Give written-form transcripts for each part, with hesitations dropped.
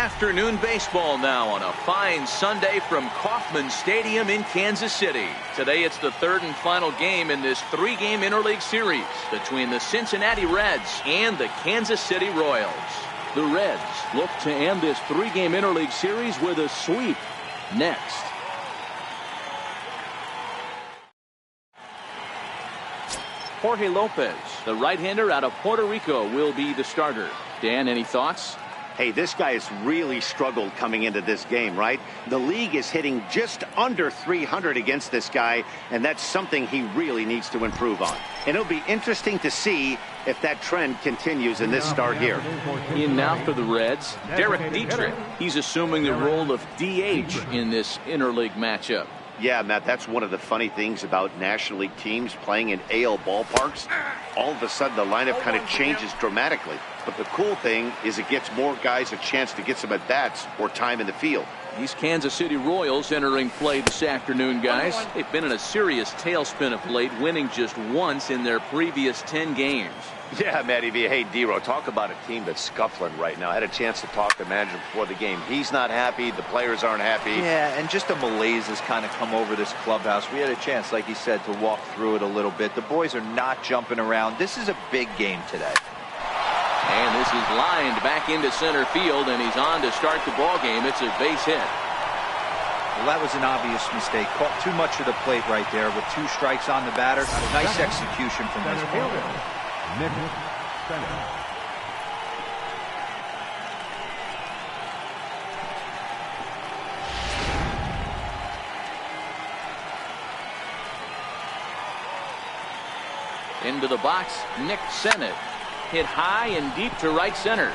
Afternoon baseball now on a fine Sunday from Kauffman Stadium in Kansas City. Today it's the third and final game in this three-game interleague series between the Cincinnati Reds and the Kansas City Royals. The Reds look to end this three-game interleague series with a sweep. Next. Jorge Lopez, the right-hander out of Puerto Rico, will be the starter. Dan, any thoughts? Hey, this guy has really struggled coming into this game, right? The league is hitting just under 300 against this guy, and that's something he really needs to improve on. And it'll be interesting to see if that trend continues in this start here. In now for the Reds, Derek Dietrich. He's assuming the role of DH in this interleague matchup. Yeah, Matt, that's one of the funny things about National League teams playing in AL ballparks. All of a sudden, the lineup kind of changes dramatically. But the cool thing is it gets more guys a chance to get some at-bats or time in the field. These Kansas City Royals entering play this afternoon, guys. They've been in a serious tailspin of late, winning just once in their previous 10 games. Yeah, Matty V. Hey, D-Row, talk about a team that's scuffling right now. I had a chance to talk to the manager before the game. He's not happy. The players aren't happy. Yeah, and just a malaise has kind of come over this clubhouse. We had a chance, like you said, to walk through it a little bit. The boys are not jumping around. This is a big game today. And this is lined back into center field, and he's on to start the ball game. It's a base hit. Well, that was an obvious mistake. Caught too much of the plate right there with 2 strikes on the batter. Nice execution from this fielder. Into the box, Nick Sennett. Hit high and deep to right center.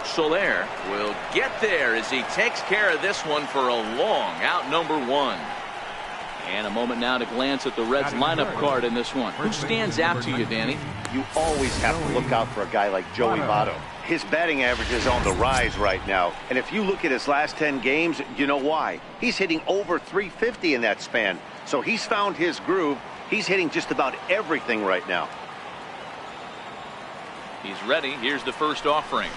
Soler will get there as he takes care of this one for a long out, number 1. And a moment now to glance at the Reds lineup card in this one. Who stands out to you, Danny? You always have to look out for a guy like Joey Votto. His batting average is on the rise right now. And if you look at his last 10 games, you know why. He's hitting over 350 in that span. So he's found his groove. He's hitting just about everything right now. He's ready. Here's the first offering.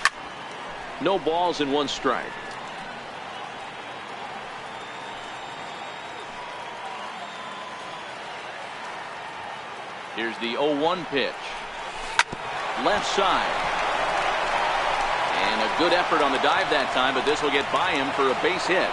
No balls and 1 strike. Here's the 0-1 pitch. Left side. And a good effort on the dive that time, but this will get by him for a base hit.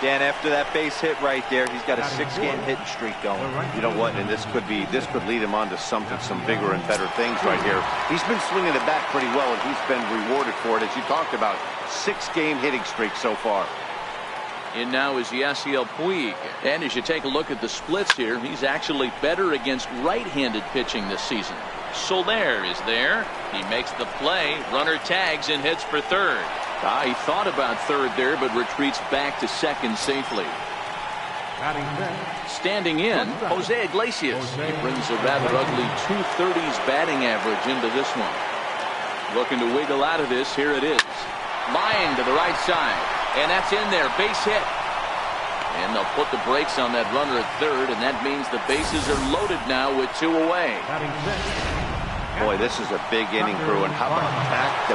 Dan, after that base hit right there, he's got a 6-game hitting streak going. You know what? And this could lead him on to some bigger and better things right here. He's been swinging the bat pretty well, and he's been rewarded for it, as you talked about. 6-game hitting streak so far. In now is Yasiel Puig. And as you take a look at the splits here, he's actually better against right-handed pitching this season. Soler is there. He makes the play. Runner tags and hits for third. He thought about third there, but retreats back to second safely. Standing in, Jose Iglesias. He brings a rather ugly 230s batting average into this one. Looking to wiggle out of this. Here it is. Line to the right side. And that's in there. Base hit. And they'll put the brakes on that runner at third, and that means the bases are loaded now with 2 away. Boy, this is a big inning, crew, and how about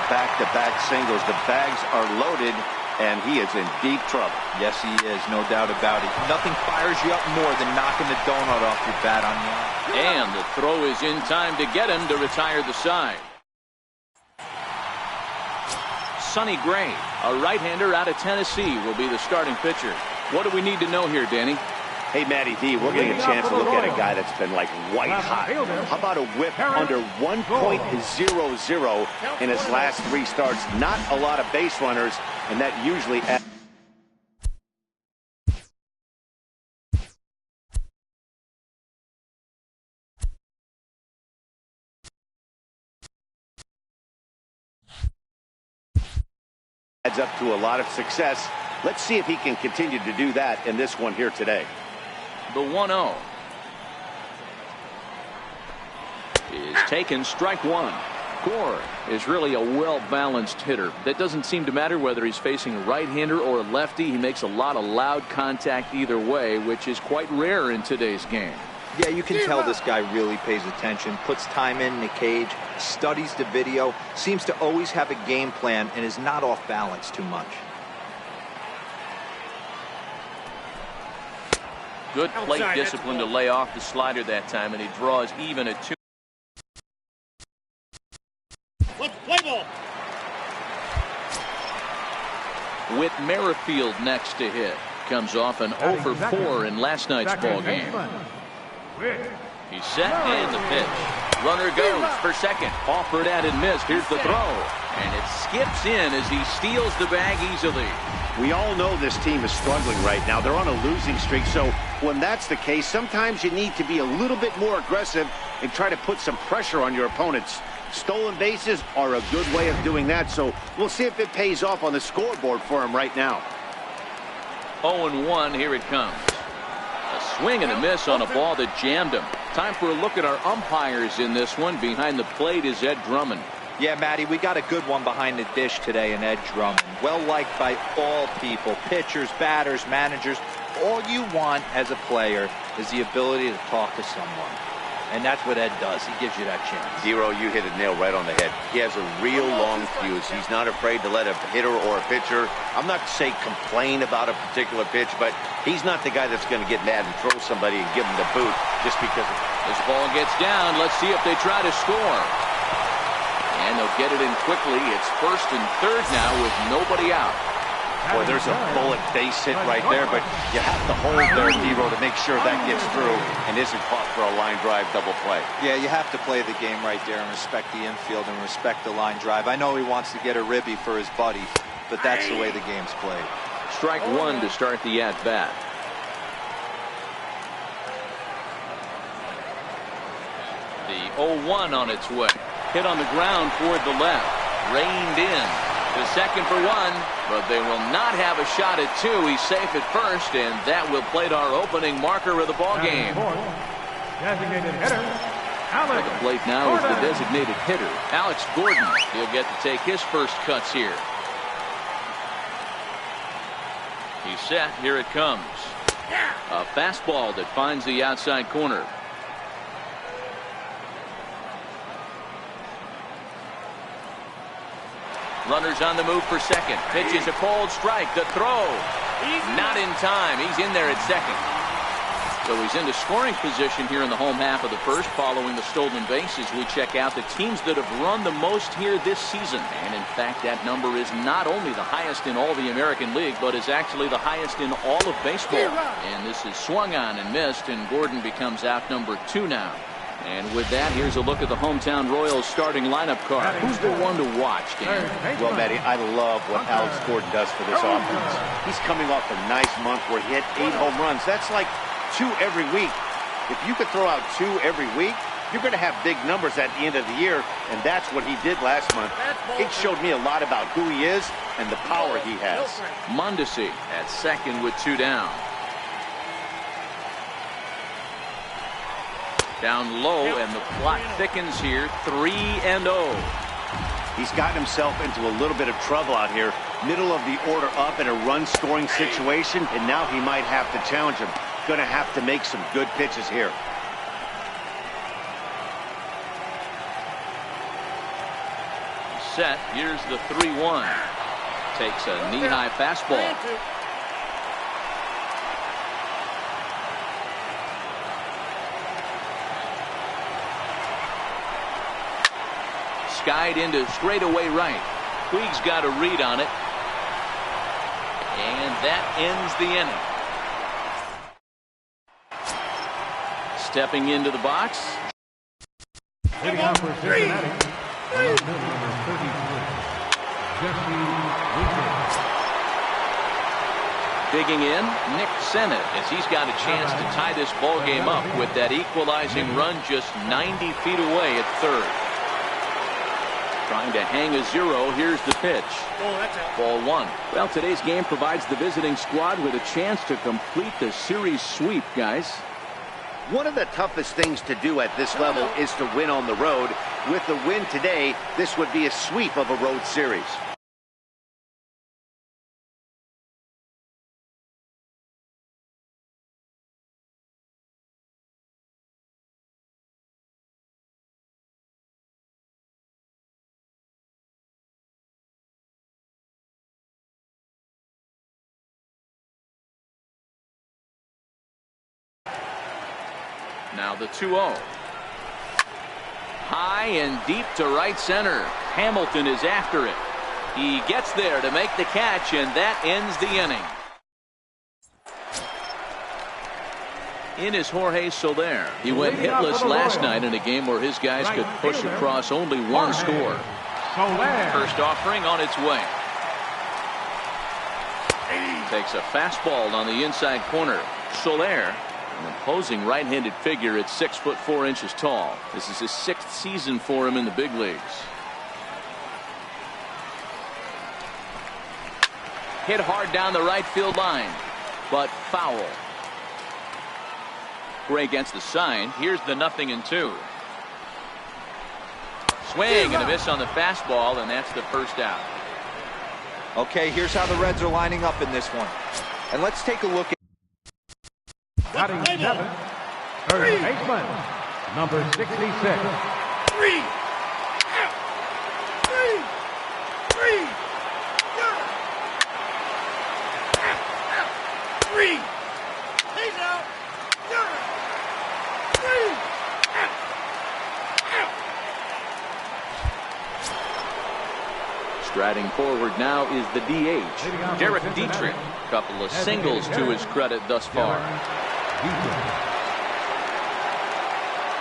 back-to-back singles? The bags are loaded, and he is in deep trouble. Yes, he is, no doubt about it. Nothing fires you up more than knocking the donut off your bat on the line. And the throw is in time to get him to retire the side. Sonny Gray, a right-hander out of Tennessee, will be the starting pitcher. What do we need to know here, Danny? Hey, Matty D, we're getting a chance to look at a guy that's been like white hot. How about a whip under 1.00 in his last 3 starts? Not a lot of base runners, and that usually adds up to a lot of success. Let's see if he can continue to do that in this one here today. The 1-0 is taken, strike 1. Gore is really a well-balanced hitter. That doesn't seem to matter whether he's facing a right-hander or a lefty. He makes a lot of loud contact either way, which is quite rare in today's game. Yeah, you can tell this guy really pays attention, puts time in the cage, studies the video, seems to always have a game plan, and is not off balance too much. Good plate discipline to lay off the slider that time, and he draws even at 2. Let's play ball. With Merrifield next to hit. Comes off an 0 for 4 in last night's ball game. He's set and the pitch. Runner goes for second. Offered at and missed. Here's the throw. And it skips in as he steals the bag easily. We all know this team is struggling right now. They're on a losing streak, so when that's the case, sometimes you need to be a little bit more aggressive and try to put some pressure on your opponents. Stolen bases are a good way of doing that, so we'll see if it pays off on the scoreboard for him right now. 0-1, here it comes. A swing and a miss on a ball that jammed him. Time for a look at our umpires in this one. Behind the plate is Ed Drummond. Yeah, Matty, we got a good one behind the dish today in Ed Drummond. Well liked by all people, pitchers, batters, managers. All you want as a player is the ability to talk to someone. And that's what Ed does. He gives you that chance. Zero, you hit a nail right on the head. He has a real long fuse. He's not afraid to let a hitter or a pitcher, I'm not to say complain about a particular pitch, but he's not the guy that's going to get mad and throw somebody and give him the boot just because of... This ball gets down. Let's see if they try to score. And they'll get it in quickly. It's first and third now with nobody out. Boy, there's a bullet base hit right there, but you have to hold there, Dero, to make sure that gets through and isn't caught for a line drive double play. Yeah, you have to play the game right there and respect the infield and respect the line drive. I know he wants to get a ribby for his buddy, but that's the way the game's played. Strike one to start the at-bat. The 0-1 on its way. Hit on the ground toward the left. Reined in. The second for one, but they will not have a shot at two. He's safe at first, and that will plate our opening marker of the ball game. Designated hitter, At the plate now is the designated hitter, Alex Gordon. He'll get to take his first cuts here. He's set. Here it comes. A fastball that finds the outside corner. Runners on the move for second. Pitch is a cold strike. The throw. Not in time. He's in there at second. So he's into scoring position here in the home half of the first. Following the stolen bases, we check out the teams that have run the most here this season. And in fact, that number is not only the highest in all the American League, but is actually the highest in all of baseball. And this is swung on and missed, and Gordon becomes out number 2 now. And with that, here's a look at the hometown Royals starting lineup card. Who's the one to watch, Dan? Well, Matty, I love what Alex Gordon does for this offense. He's coming off a nice month where he had 8 home runs. That's like 2 every week. If you could throw out 2 every week, you're going to have big numbers at the end of the year, and that's what he did last month. It showed me a lot about who he is and the power he has. Mondesi at second with 2 down. Down low, and the plot thickens here. 3-0. He's gotten himself into a little bit of trouble out here. Middle of the order up in a run-scoring situation, and now he might have to challenge him. Going to have to make some good pitches here. Set. Here's the 3-1. Takes a knee-high fastball. Skied into straightaway right. Puig's got a read on it. And that ends the inning. Stepping into the box. hitting out for Cincinnati, number 33, Jesse Winter. Digging in, Nick Sennett, as he's got a chance to tie this ball game up with that equalizing run just 90 feet away at third. Trying to hang a 0. Here's the pitch. Ball 1. Well, today's game provides the visiting squad with a chance to complete the series sweep, guys. One of the toughest things to do at this level is to win on the road. With the win today, this would be a sweep of a road series. Now the 2-0. High and deep to right center. Hamilton is after it. He gets there to make the catch, and that ends the inning. In is Jorge Soler. He went hitless last night in a game where his guys could push across only one score. First offering on its way. Takes a fastball on the inside corner. Soler, an imposing right-handed figure at 6'4" tall. This is his 6th season for him in the big leagues. Hit hard down the right field line, but foul. Gray against the sign. Here's the 0-2. Swing and a miss on the fastball, and that's the first out. Okay, here's how the Reds are lining up in this one. And let's take a look at Batting 7, third baseman, number 66. Striding forward now is the DH, Derek Dietrich. Couple of singles to his credit thus far.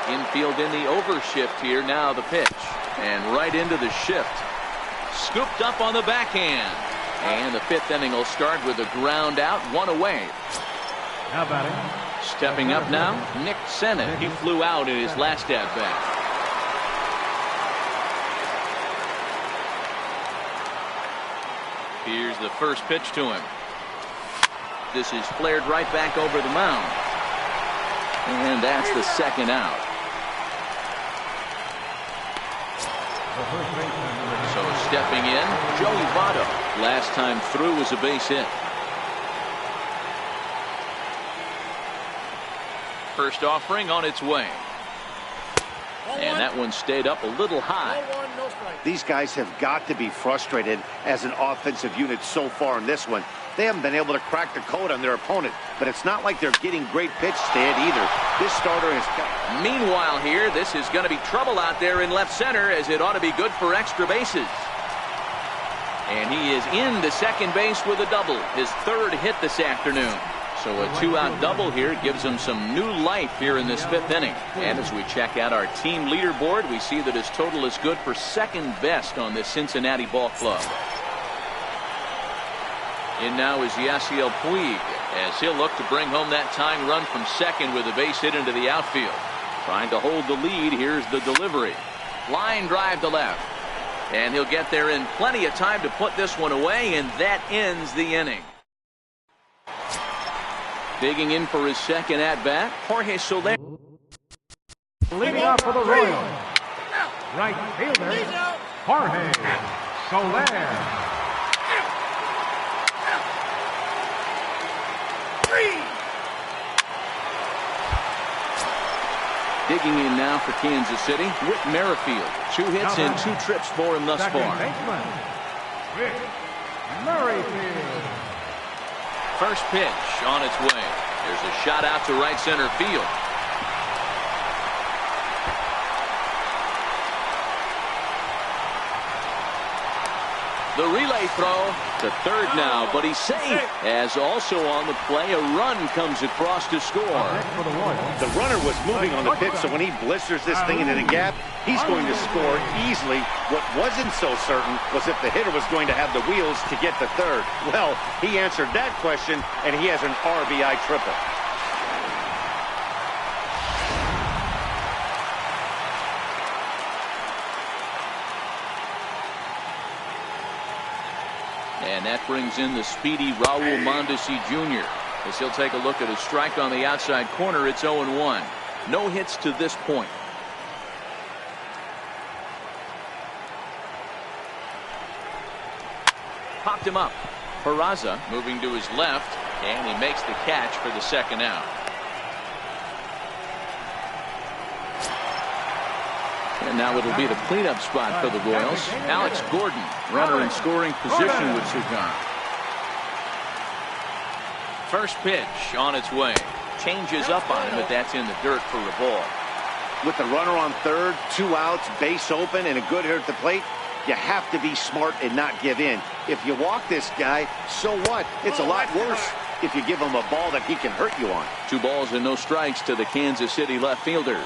Infield in the overshift here. Now the pitch, and right into the shift. Scooped up on the backhand, and the 5th inning will start with a ground out, 1 away. Now batting. Stepping up now, Nick Sennett. He flew out in his last at bat. Here's the first pitch to him. This is flared right back over the mound. And that's the second out. So stepping in, Joey Votto. Last time through was a base hit. First offering on its way. And that one stayed up a little high. These guys have got to be frustrated as an offensive unit so far in this one. They haven't been able to crack the code on their opponent, but it's not like they're getting great pitch stand either. This starter has got... Meanwhile here, this is going to be trouble out there in left center, as it ought to be good for extra bases. And he is into second base with a double, his 3rd hit this afternoon. So a 2-out double here gives him some new life here in this 5th inning. And as we check out our team leaderboard, we see that his total is good for 2nd best on this Cincinnati ball club. In now is Yasiel Puig, as he'll look to bring home that tying run from second with a base hit into the outfield. Trying to hold the lead. Here's the delivery. Line drive to left. And he'll get there in plenty of time to put this one away, and that ends the inning. Digging in for his second at-bat, Jorge Soler. Leading off for the Royals, right fielder, Jorge Soler. Digging in now for Kansas City, Whit Merrifield. 2 hits and 2 trips for him thus far. Whit Merrifield. First pitch on its way. There's a shot out to right center field. The relay throw to third now, but he's safe. As also on the play, a run comes across to score. The runner was moving on the pitch, so when he blisters this thing into the gap, he's going to score easily. What wasn't so certain was if the hitter was going to have the wheels to get to third. Well, he answered that question, and he has an RBI triple. And that brings in the speedy Raul Mondesi Jr. as he'll take a look at a strike on the outside corner. It's 0-1. No hits to this point. Popped him up. Peraza moving to his left, and he makes the catch for the second out. And now it'll be the cleanup spot for the Royals. Alex Gordon, runner in scoring position with Sugan. First pitch on its way. changes up on him, but that's in the dirt for a ball. With the runner on third, 2 outs, base open, and a good hitter at the plate, you have to be smart and not give in. If you walk this guy, so what? It's a lot worse if you give him a ball that he can hurt you on. 2 balls and no strikes to the Kansas City left fielder.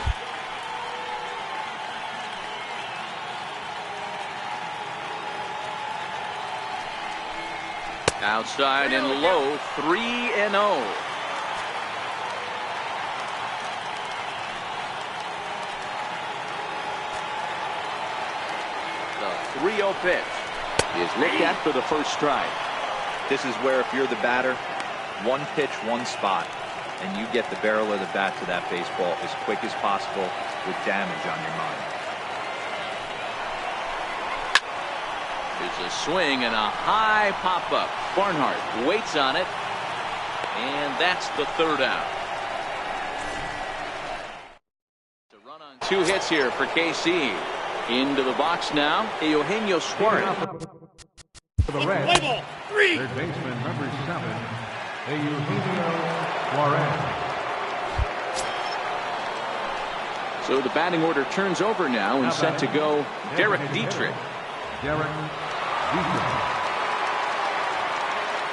Outside and low, 3-0. The 3-0 pitch is looked at for the first strike. This is where if you're the batter, one pitch, one spot, and you get the barrel of the bat to that baseball as quick as possible with damage on your mind. There's a swing and a high pop-up. Barnhart waits on it, and that's the 3rd out. To run on 2 hits here for KC. Into the box now, Eugenio Suarez. For the Reds, third baseman, number 7, Eugenio Suarez. So the batting order turns over now and set to go Derek Dietrich.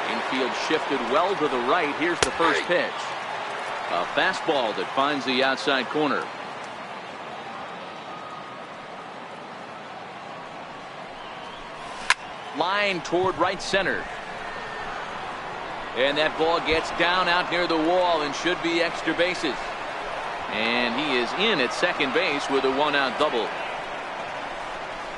Infield shifted well to the right. Here's the first pitch. A fastball that finds the outside corner. Line toward right center. And that ball gets down out near the wall and should be extra bases. And he is in at second base with a 1-out double.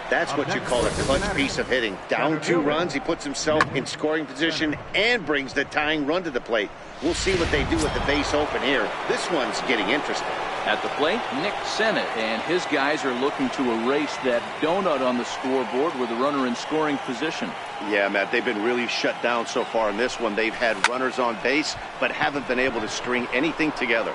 That's what you call a clutch piece of hitting. Down 2 runs, he puts himself in scoring position and brings the tying run to the plate. We'll see what they do with the base open here. This one's getting interesting. At the plate, Nick Sennett and his guys are looking to erase that donut on the scoreboard with a runner in scoring position. Yeah, Matt, they've been really shut down so far in this one. They've had runners on base, but haven't been able to string anything together.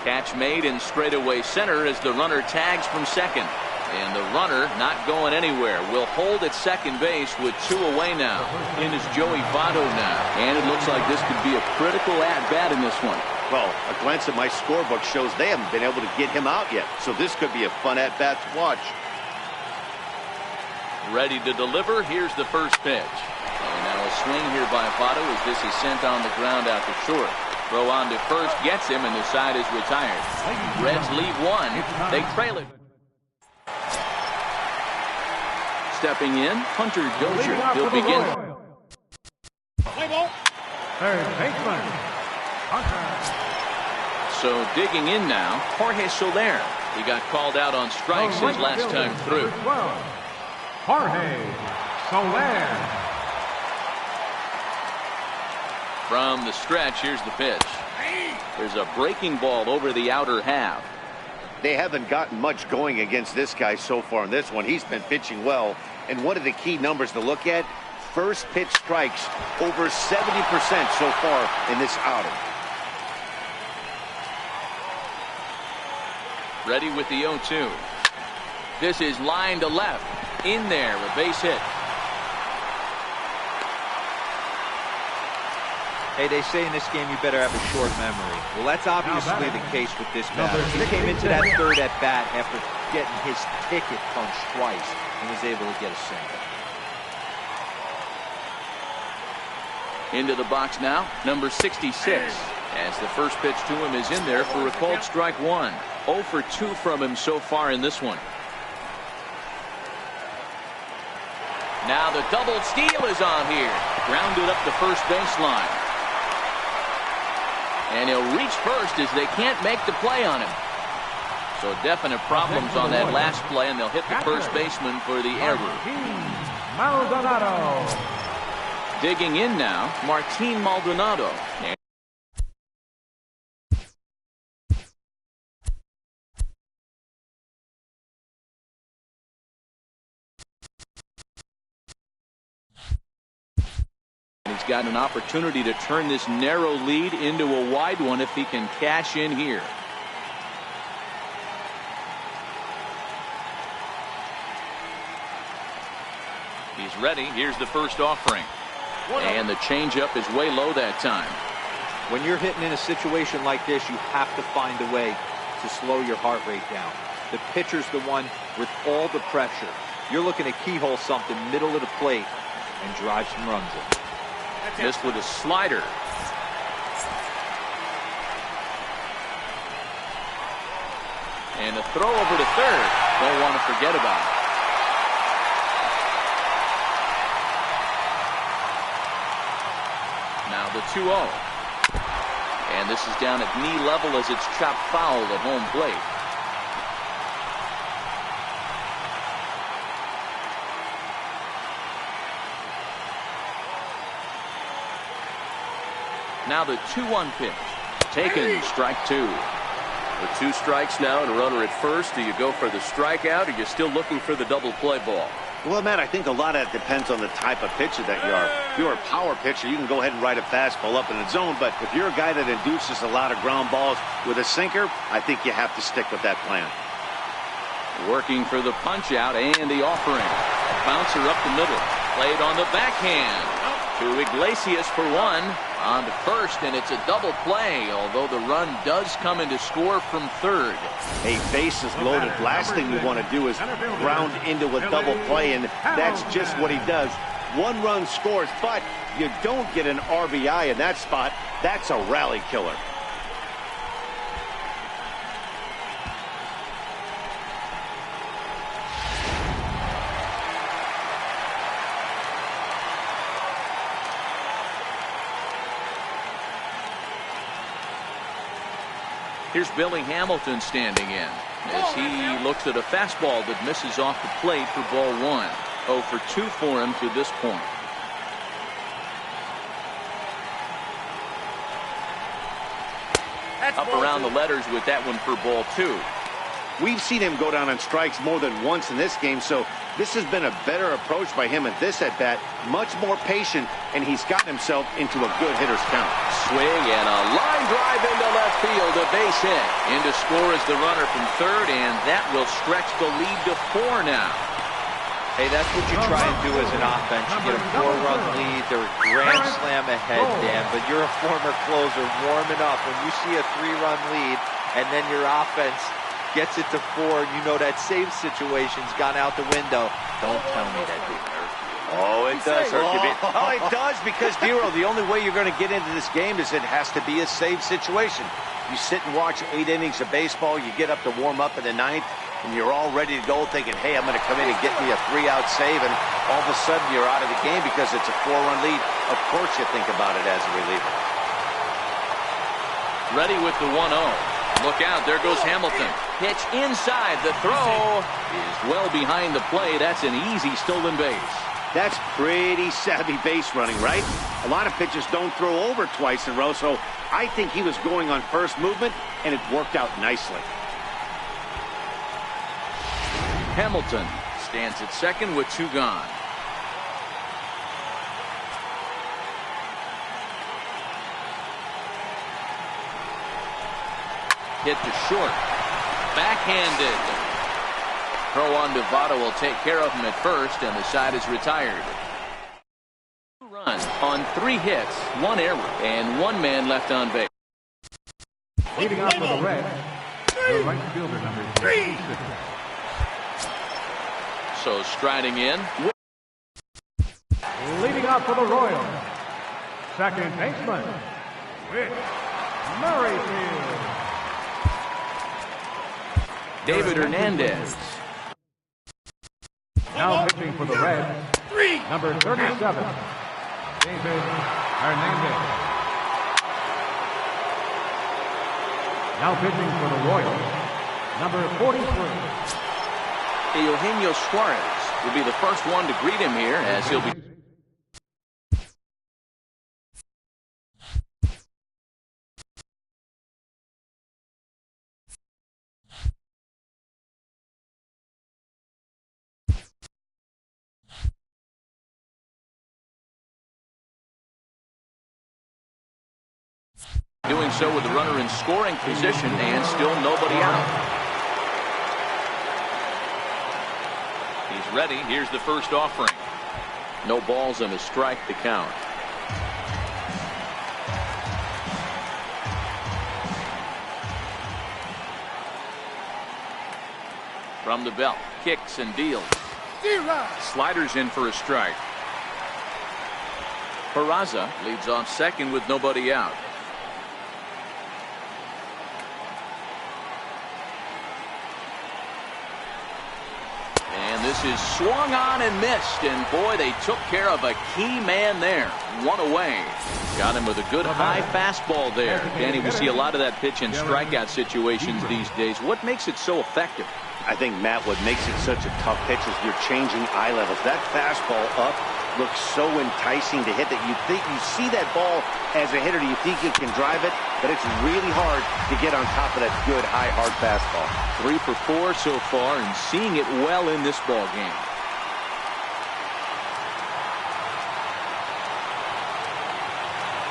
Catch made in straightaway center as the runner tags from second. And the runner not going anywhere. Will hold at second base with 2 away now. In is Joey Votto now. And it looks like this could be a critical at-bat in this one. Well, a glance at my scorebook shows they haven't been able to get him out yet. So this could be a fun at-bat to watch. Ready to deliver. Here's the first pitch. And now a swing here by Votto as this is sent on the ground out to short. Throw on to first gets him, and the side is retired. Reds lead 1. They trail it. Stepping in, Hunter Dozier. He'll begin. Third baseman, Hunter. So digging in now, Jorge Soler. He got called out on strikes his last time through. Jorge Soler. From the stretch, here's the pitch. There's a breaking ball over the outer half. They haven't gotten much going against this guy so far in this one. He's been pitching well. And one of the key numbers to look at, first pitch strikes over 70% so far in this outing. Ready with the 0-2. This is line to left. In there, a base hit. Hey, they say in this game you better have a short memory. Well, that's obviously the case with this batter. He came into that third at bat after getting his ticket punched twice and was able to get a single. Into the box now, number 66. As the first pitch to him is in there for a called strike 1. 0 for 2 from him so far in this one. Now the double steal is on here. Grounded up the first baseline. And he'll reach first as they can't make the play on him. So definite problems on that last play, and they'll hit the first baseman for the error. Maldonado. Digging in now, Martin Maldonado. He's got an opportunity to turn this narrow lead into a wide one if he can cash in here. He's ready. Here's the first offering. And the changeup is way low that time. When you're hitting in a situation like this, you have to find a way to slow your heart rate down. The pitcher's the one with all the pressure. You're looking to keyhole something middle of the plate and drive some runs in. Missed with a slider. And a throw over to third. Don't want to forget about it. Now the 2-0. And this is down at knee level as it's chopped foul at home plate. Now the 2-1 pitch. Taken, strike two. With 2 strikes now and a runner at first, do you go for the strikeout or are you still looking for the double play ball? Well, Matt, I think a lot of that depends on the type of pitcher that you are. If you're a power pitcher, you can go ahead and ride a fastball up in the zone. But if you're a guy that induces a lot of ground balls with a sinker, I think you have to stick with that plan. Working for the punch out and the offering. Bouncer up the middle. Played on the backhand. To Iglesias for one. On to first, and it's a double play, although the run does come in to score from third. A base is loaded. Last thing you want to do is ground into a double play, and that's just what he does. 1 run scores, but you don't get an RBI in that spot. That's a rally killer. Here's Billy Hamilton standing in as he looks at a fastball that misses off the plate for ball 1. 0 for 2 for him to this point. Up around the letters with that one for ball 2. We've seen him go down on strikes more than once in this game, so this has been a better approach by him at this at-bat. Much more patient, and he's gotten himself into a good hitter's count. Swing and a line drive into left field, a base hit. In to score is the runner from third, and that will stretch the lead to 4 now. Hey, that's what you try and do as an offense. You get a 4-run lead, they're a grand slam ahead, Dan, but you're a former closer warming up. When you see a 3-run lead, and then your offense gets it to 4, and you know that save situation's gone out the window. Don't tell me that didn't hurt you. Oh, it does hurt you. Oh, it does, because, Dero, the only way you're going to get into this game is it has to be a save situation. You sit and watch 8 innings of baseball, you get up to warm up in the 9th, and you're all ready to go thinking, hey, I'm going to come in and get me a 3-out save, and all of a sudden you're out of the game because it's a 4-run lead. Of course you think about it as a reliever. Ready with the 1-0. Look out, there goes Hamilton. Pitch inside. The throw is well behind the play. That's an easy stolen base. That's pretty savvy base running, right? A lot of pitchers don't throw over twice in a row, so I think he was going on first movement, and it worked out nicely. Hamilton stands at second with 2 gone. Hit to short. Backhanded. Throw on to Votto will take care of him at first, and the side is retired. 2 runs on 3 hits, 1 error, and 1 man left on base. Leading off for the Reds, the right fielder, number 36. So striding in. Leading off for the Royals, second baseman, Whit Merrifield. David Hernandez. Now pitching for the Reds, number 37, David Hernandez. Now pitching for the Royals, number 43. Eugenio Suarez will be the first one to greet him here as he'll be. Doing so with the runner in scoring position and still nobody out. He's ready. Here's the first offering. No balls and a strike to count. From the belt, kicks and deals. Sliders in for a strike. Peraza leads off second with nobody out. And this is swung on and missed. And boy, they took care of a key man there. One away. Got him with a good high fastball there. Danny, we see a lot of that pitch in strikeout situations these days. What makes it so effective? I think, Matt, what makes it such a tough pitch is you're changing eye levels. That fastball up looks so enticing to hit that you think you see that ball as a hitter. You think you can drive it, but it's really hard to get on top of that good high hard fastball. 3 for 4 so far and seeing it well in this ball game.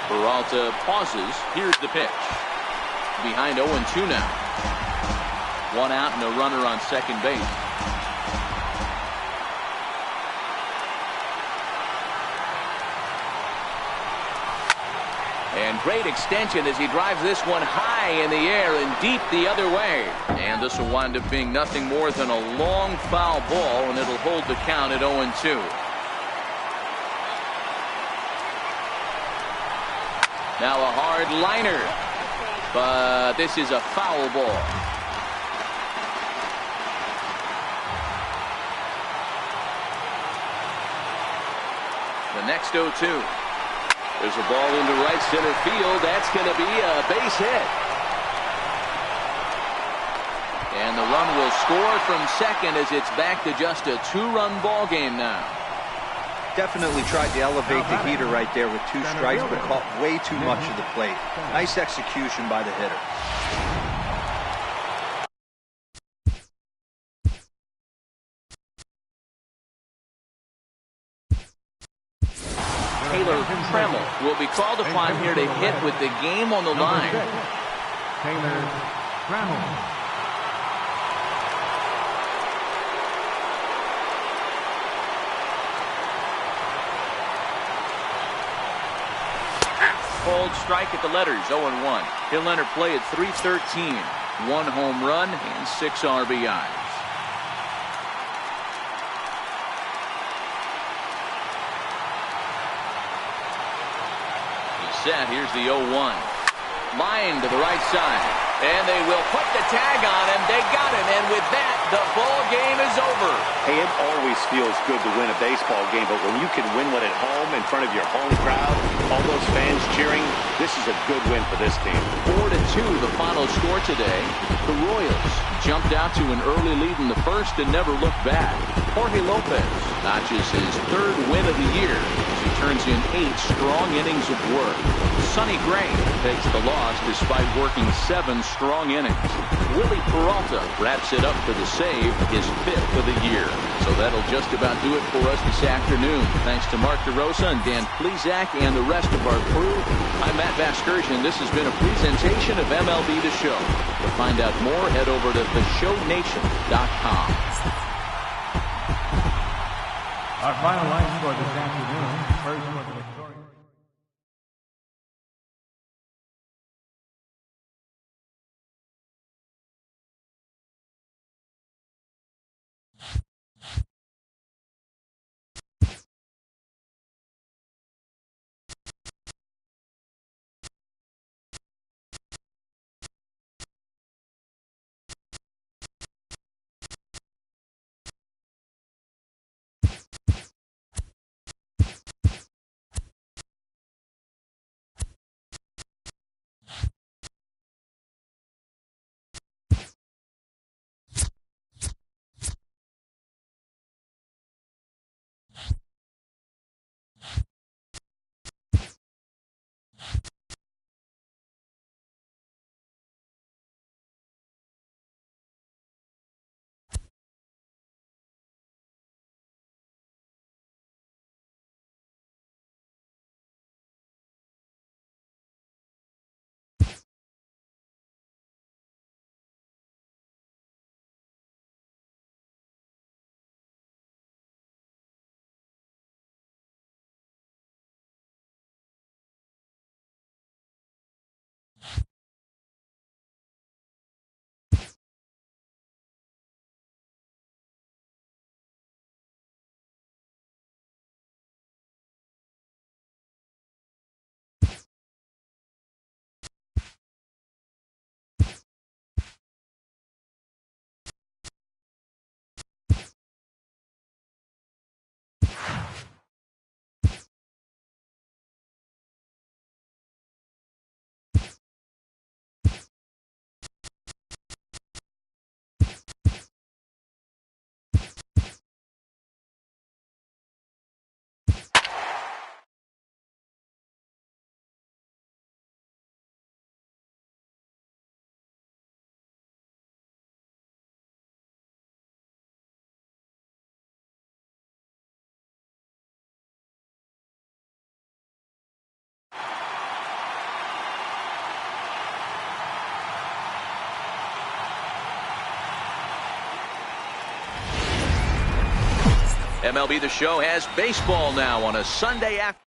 Peralta pauses. Here's the pitch. Behind 0-2 now. 1 out and a runner on second base. And great extension as he drives this one high in the air and deep the other way. And this will wind up being nothing more than a long foul ball, and it'll hold the count at 0-2. Now a hard liner, but this is a foul ball. The next 0-2. There's a ball into right center field. That's going to be a base hit. And the run will score from second as it's back to just a 2-run ball game now. Definitely tried to elevate the heater right there with 2 strikes, but caught way too much of the plate. Nice execution by the hitter. Taylor Trammell will be called upon here to hit with the game on the line. Taylor Trammell. Cold strike at the letters, 0-1. He'll enter play at .313. 1 home run and 6 RBIs. Set. Here's the 0-1. Line to the right side. And they will put the tag on him. They got him. And with that, the ball game is over. Hey, it always feels good to win a baseball game, but when you can win one at home in front of your home crowd, all those fans cheering, this is a good win for this team. 4-2 the final score today. The Royals jumped out to an early lead in the first and never looked back. Jorge Lopez notches his 3rd win of the year as he turns in 8 strong innings of work. Sonny Gray takes the loss despite working 7 strong innings. Willie Peralta wraps it up for the save, his 5th of the year. So that'll just about do it for us this afternoon. Thanks to Mark DeRosa and Dan Plesac and the rest of our crew. I'm Matt Vasgersian. This has been a presentation of MLB The Show. To find out more, head over to theshownation.com. Our final line score this afternoon. First was MLB The Show has baseball now on a Sunday afternoon.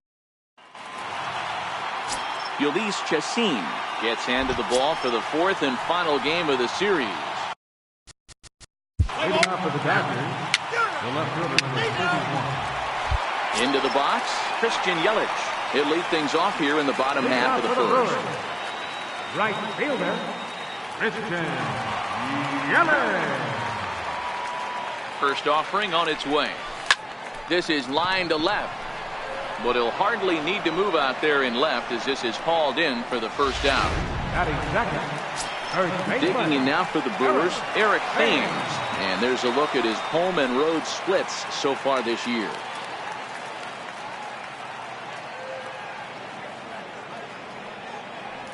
Ulysses Chassin gets handed the ball for the fourth and final game of the series. Leading off for the Dodgers, the left fielder number 31. Into the box, Christian Yelich. He'll lead things off here in the bottom half of the first. Right fielder, Christian Yelich. First offering on its way. This is line to left. But he'll hardly need to move out there in left as this is hauled in for the first out. Batting second, first baseman. Digging in now for the Brewers, Eric Thames. And there's a look at his home and road splits so far this year.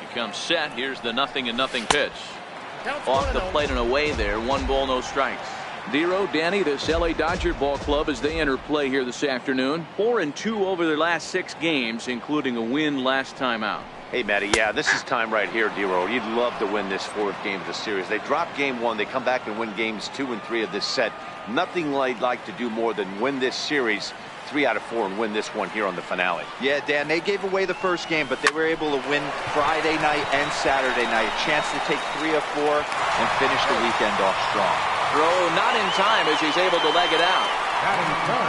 He comes set. Here's the 0-0 pitch. Off the plate and away there. 1 ball, no strikes. Dero, Danny, this LA Dodger ball club as they enter play here this afternoon. 4-2 over their last 6 games, including a win last time out. Hey, Matty, yeah, this is time right here, Dero. You'd love to win this 4th game of the series. They drop game 1. They come back and win games 2 and 3 of this set. Nothing they'd like to do more than win this series 3 out of 4 and win this one here on the finale. Yeah, Dan, they gave away the first game, but they were able to win Friday night and Saturday night. A chance to take 3 of 4 and finish the weekend off strong. Throw not in time as he's able to leg it out.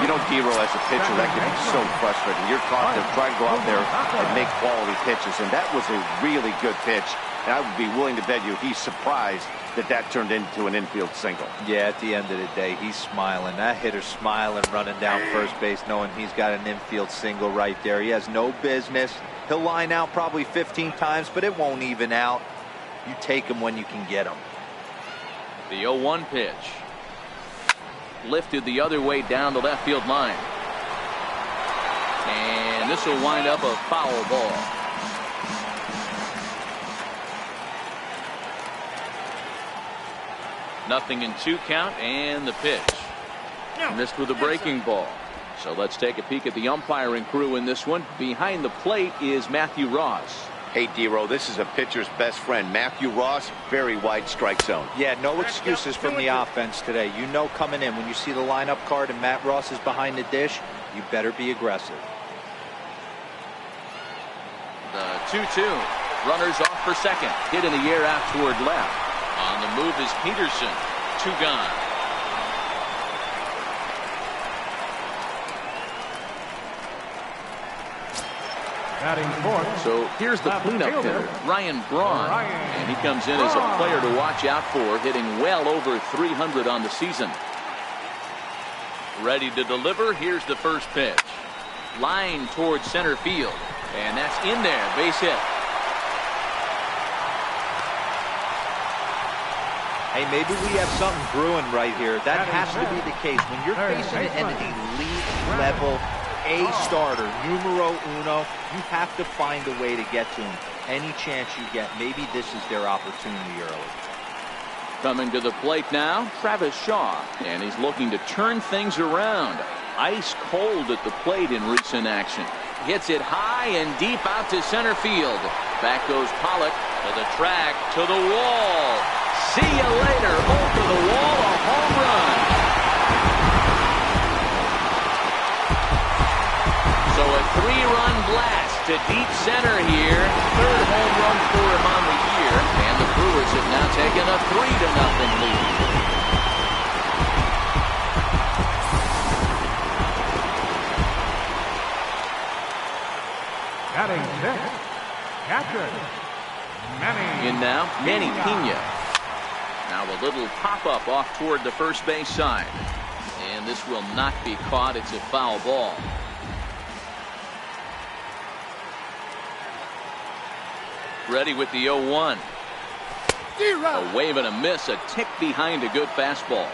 You know, Dero, as a pitcher, that can be so frustrating. You're taught to try to go out there and make quality pitches, and that was a really good pitch. And I would be willing to bet you he's surprised that that turned into an infield single. Yeah, at the end of the day, he's smiling. That hitter's smiling, running down first base, knowing he's got an infield single right there. He has no business. He'll line out probably 15 times, but it won't even out. You take him when you can get him. The 0-1 pitch. Lifted the other way down the left field line. And this will wind up a foul ball. Nothing in 2 count, and the pitch. Missed with a breaking ball. So let's take a peek at the umpiring crew in this one. Behind the plate is Matthew Ross. Hey, Dero, this is a pitcher's best friend. Matthew Ross, very wide strike zone. Yeah, no excuses from the offense today. You know coming in, when you see the lineup card and Matt Ross is behind the dish, you better be aggressive. The 2-2. Runners off for second. Hit in the air out toward left. On the move is Peterson. 2 gone. Batting fourth. So here's the cleanup hitter, Ryan Braun. And he comes in as a player to watch out for, hitting well over 300 on the season. Ready to deliver. Here's the first pitch. Line towards center field. And that's in there. Base hit. Hey, maybe we have something brewing right here. That has to be the case. When you're facing an elite level A starter, numero uno, you have to find a way to get to him. Any chance you get, maybe this is their opportunity early. Coming to the plate now, Travis Shaw. And he's looking to turn things around. Ice cold at the plate in recent action. Hits it high and deep out to center field. Back goes Pollock to the track, to the wall. See you later. Over the wall, a home run. So a 3-run blast to deep center here. 3rd home run for him on the year. And the Brewers have now taken a 3-0 lead. Batting sixth, catcher, Manny. In now, Manny Pena. Now a little pop-up off toward the first base side. And this will not be caught. It's a foul ball. Ready with the 0-1. A wave and a miss, a tick behind a good fastball.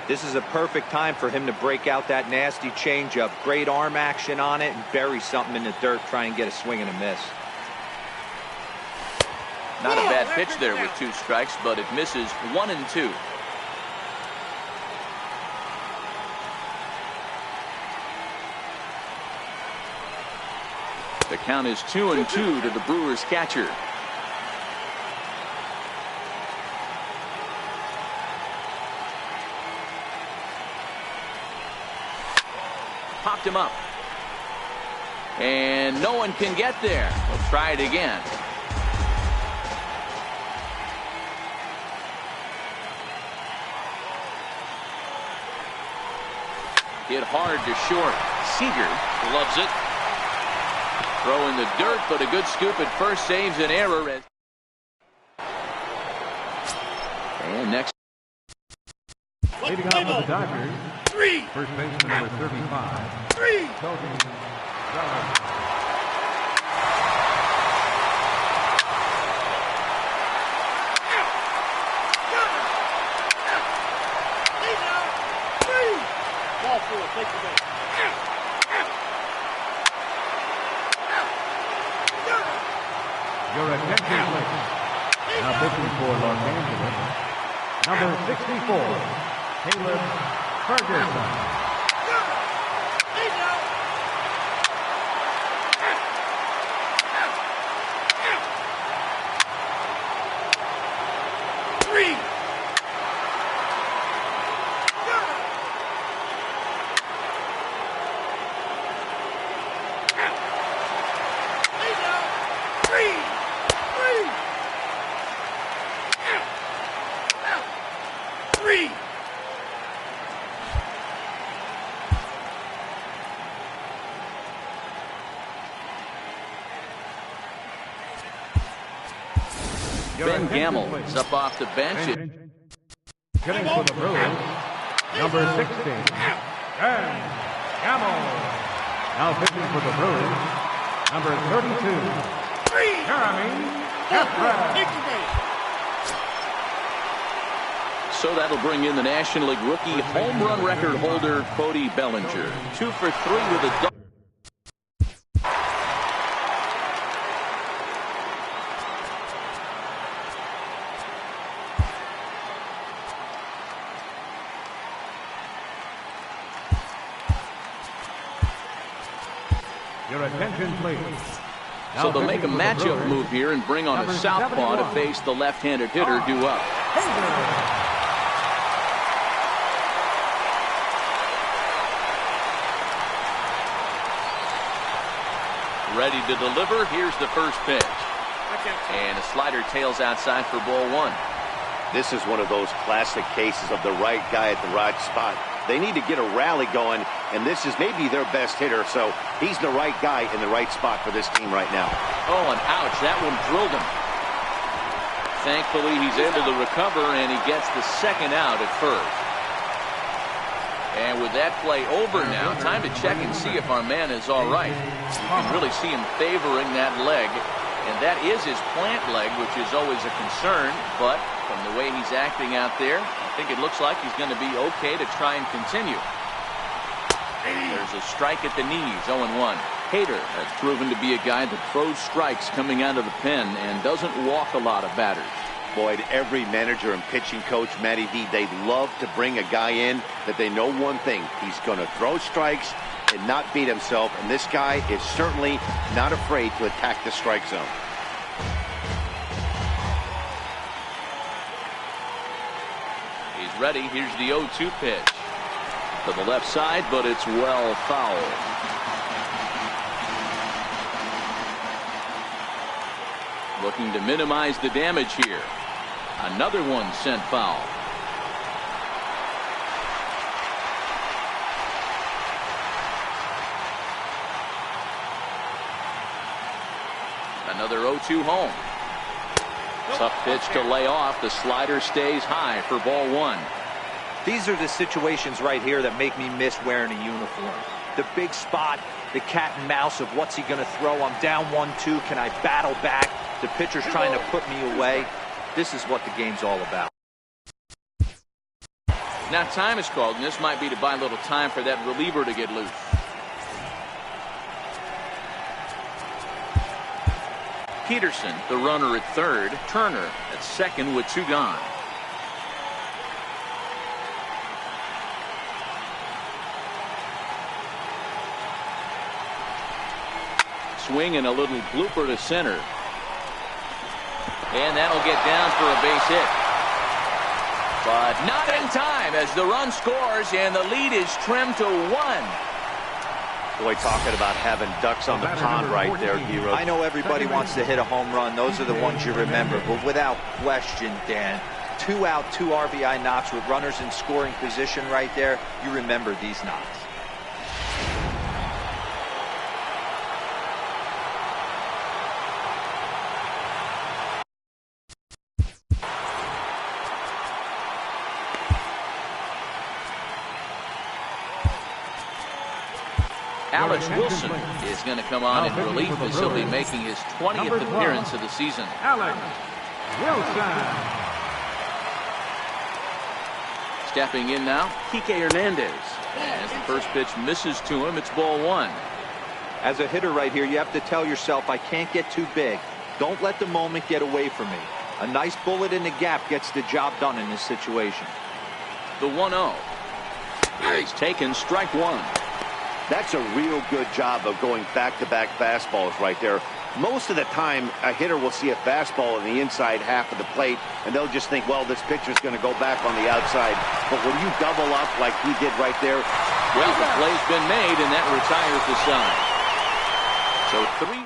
This is a perfect time for him to break out that nasty changeup. Great arm action on it and bury something in the dirt, try and get a swing and a miss. Not a bad pitch there with 2 strikes, but it misses 1 and 2. The count is 2-2 to the Brewers catcher. him up. And no one can get there. We'll try it again. Hit hard to short. Seager loves it. Throw in the dirt, but a good scoop at first saves an error. And next. Leading up for the Dodgers, first baseman number 35, Cody Bellinger. Your attention, please. Now pitching for Los Angeles, number 64, Caleb Ferguson. 3. Ben Gamble is up off the bench. Getting for the Brewers, number 16, Ben Gamble. Now pitching for the Brewers, number 32, Jeremy Jeffress. So that'll bring in the National League rookie home run record holder, Cody Bellinger. 2 for 3 with a double. Your attention, please. So they'll make a matchup move here and bring on a southpaw to face the left-handed hitter due up. Ready to deliver. Here's the first pitch. And a slider tails outside for ball 1. This is one of those classic cases of the right guy at the right spot. They need to get a rally going, and this is maybe their best hitter, so he's the right guy in the right spot for this team right now. Oh, and ouch, that one drilled him. Thankfully, he's able to recover, and he gets the second out at first. And with that play over now, time to check and see if our man is all right. You can really see him favoring that leg, and that is his plant leg, which is always a concern, but from the way he's acting out there, I think it looks like he's going to be okay to try and continue. There's a strike at the knees, 0-1. Hader has proven to be a guy that throws strikes coming out of the pen and doesn't walk a lot of batters. Boyd, every manager and pitching coach, Matty V, they love to bring a guy in that they know one thing. He's going to throw strikes and not beat himself, and this guy is certainly not afraid to attack the strike zone. He's ready. Here's the 0-2 pitch. To the left side, but it's well fouled. Looking to minimize the damage here. Another one sent foul. Another 0-2 home. Tough pitch to lay off. The slider stays high for ball 1. These are the situations right here that make me miss wearing a uniform. The big spot, the cat and mouse of what's he going to throw. I'm down 1-2. Can I battle back? The pitcher's trying to put me away. This is what the game's all about. Now time is called, and this might be to buy a little time for that reliever to get loose. Peterson, the runner at third. Turner at second with 2 gone. Swing and a little blooper to center. And that'll get down for a base hit. But not in time as the run scores and the lead is trimmed to 1. Boy, talking about having ducks on the pond right there, Hero. I know everybody wants to hit a home run. Those are the ones you remember. But without question, Dan, 2 out, 2 RBI knocks with runners in scoring position right there. You remember these knocks. Alex Wilson is going to come on in relief as he'll be making his 20th appearance of the season. Alex Wilson. Stepping in now, Kike Hernandez. As the first pitch misses to him, it's ball 1. As a hitter right here, you have to tell yourself, I can't get too big. Don't let the moment get away from me. A nice bullet in the gap gets the job done in this situation. The 1-0 is taken, strike 1. That's a real good job of going back-to-back fastballs right there. Most of the time, a hitter will see a fastball in the inside half of the plate, and they'll just think, well, this pitcher's going to go back on the outside. But when you double up like he did right there, well, the play's been made, and that retires the side. So 3.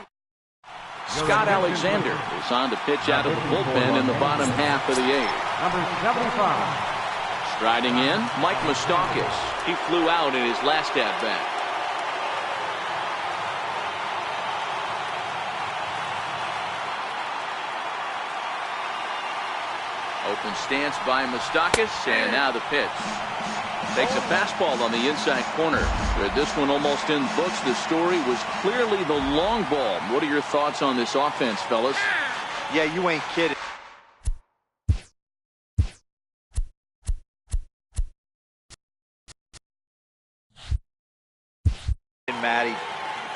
Scott Alexander is on to pitch out of the bullpen in the bottom half of the 8th. Number 75. Striding in, Mike Moustakas. He flew out in his last at-bat. Open stance by Moustakas, and now the pitch. Takes a fastball on the inside corner. With this one almost in books, the story was clearly the long ball. What are your thoughts on this offense, fellas? Yeah, you ain't kidding. Matty,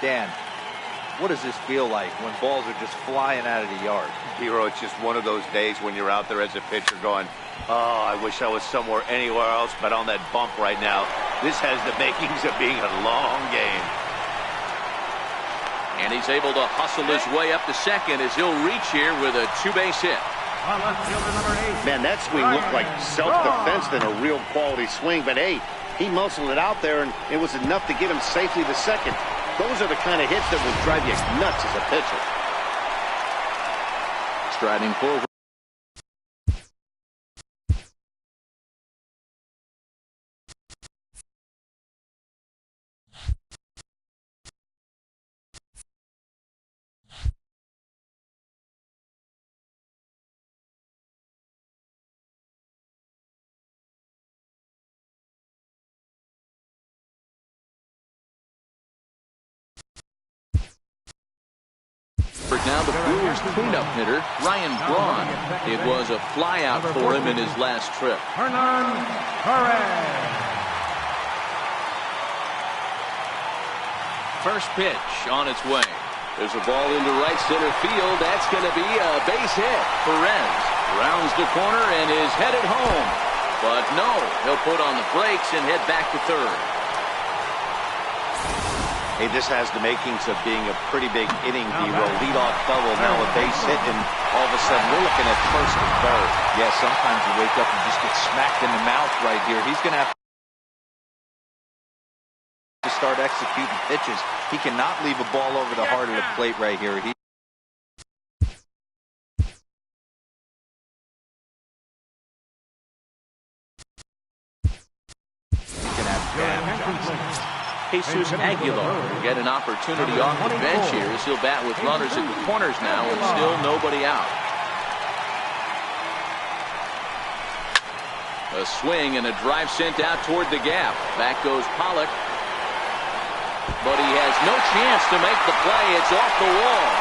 Dan, what does this feel like when balls are just flying out of the yard? Hero, it's just one of those days when you're out there as a pitcher going, oh, I wish I was somewhere anywhere else but on that bump right now. This has the makings of being a long game. And he's able to hustle his way up to second as he'll reach here with a 2-base hit. Man, that swing looked like self-defense than a real quality swing. But, hey, he muscled it out there, and it was enough to get him safely to second. Those are the kind of hits that will drive you nuts as a pitcher. Striding forward. Now the Brewers cleanup hitter, Ryan Braun. It was a flyout for him in his last trip. Hernan Perez. First pitch on its way. There's a ball into right center field. That's going to be a base hit. Perez rounds the corner and is headed home. But no, he'll put on the brakes and head back to third. Hey, this has the makings of being a pretty big inning, Hero. Leadoff double, now a base hit, and all of a sudden we're looking at first and third. Yeah, sometimes you wake up and just get smacked in the mouth right here. He's going to have to start executing pitches. He cannot leave a ball over the heart of the plate right here. He can have damage on his hands. Jesus Aguilar will get an opportunity off the bench here as he'll bat with runners at the corners now and still nobody out. A swing and a drive sent out toward the gap. Back goes Pollock. But he has no chance to make the play. It's off the wall.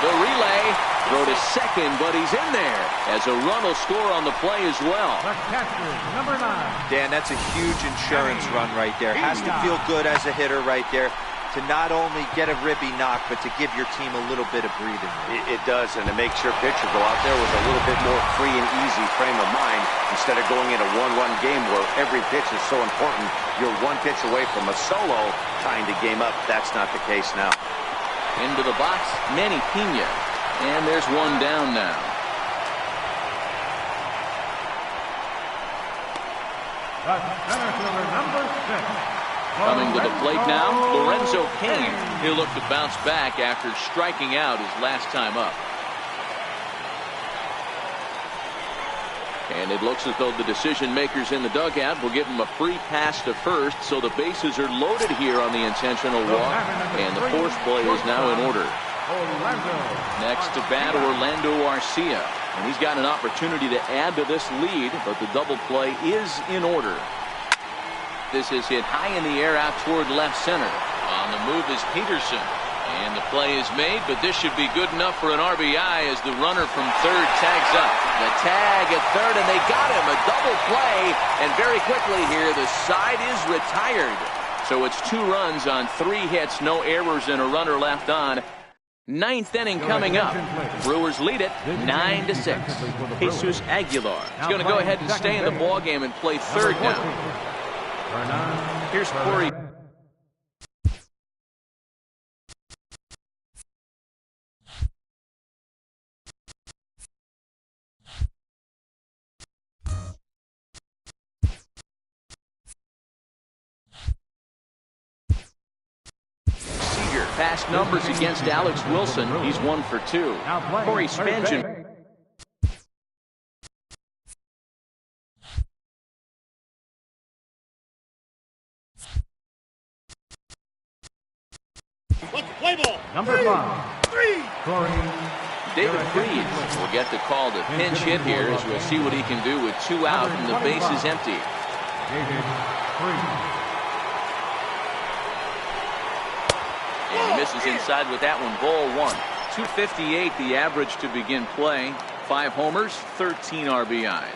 The relay. Throw to second, but he's in there as a run will score on the play as well. The catcher, number 9. Dan, that's a huge insurance run right there. Has to feel good as a hitter right there to not only get a ribby knock, but to give your team a little bit of breathing room. It does, and it makes your pitcher go out there with a little bit more free and easy frame of mind instead of going in a one-run game where every pitch is so important. You're one pitch away from a solo tying the game up. That's not the case now. Into the box, Manny Pena. And there's one down now. The center fielder, number 6. Coming to the plate now, Lorenzo Cain. He'll look to bounce back after striking out his last time up. And it looks as though the decision makers in the dugout will give him a free pass to first, so the bases are loaded here on the intentional walk, and the force play is now in order. Next to bat, Orlando Arcia, and he's got an opportunity to add to this lead, but the double play is in order. This is hit high in the air out toward left center. On the move is Peterson. And the play is made, but this should be good enough for an RBI as the runner from third tags up. The tag at third, and they got him. A double play, and very quickly here, the side is retired. So it's 2 runs on 3 hits, no errors, and a runner left on. 9th inning coming up. Brewers lead it 9-6. Jesus Aguilar is going to go ahead and stay in the ballgame and play third now. Here's Corey. Past numbers against Alex Wilson. He's 1 for 2. Corey Spangen. Play ball. Number 5. 3. Corey. David Freed will get the call to pinch hit here as we'll see what he can do with 2 out and the base is empty. David Freed. And he misses inside with that one. Ball 1. 258 the average to begin play. 5 homers, 13 RBIs.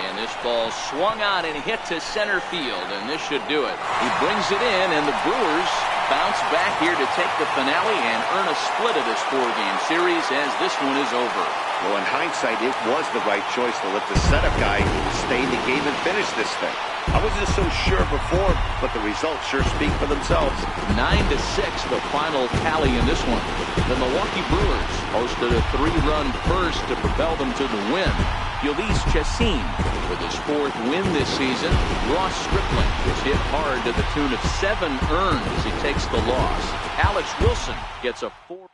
And this ball swung on and hit to center field, and this should do it. He brings it in, and the Brewers bounce back here to take the finale and earn a split of this 4-game series as this one is over. Well, in hindsight, it was the right choice to let the setup guy stay in the game and finish this thing. I wasn't so sure before, but the results sure speak for themselves. 9-6 the final tally in this one. The Milwaukee Brewers posted a 3-run burst to propel them to the win. Yolis Chassin with his 4th win this season. Ross Stripling was hit hard to the tune of 7 earned as he takes the loss. Alex Wilson gets a 4.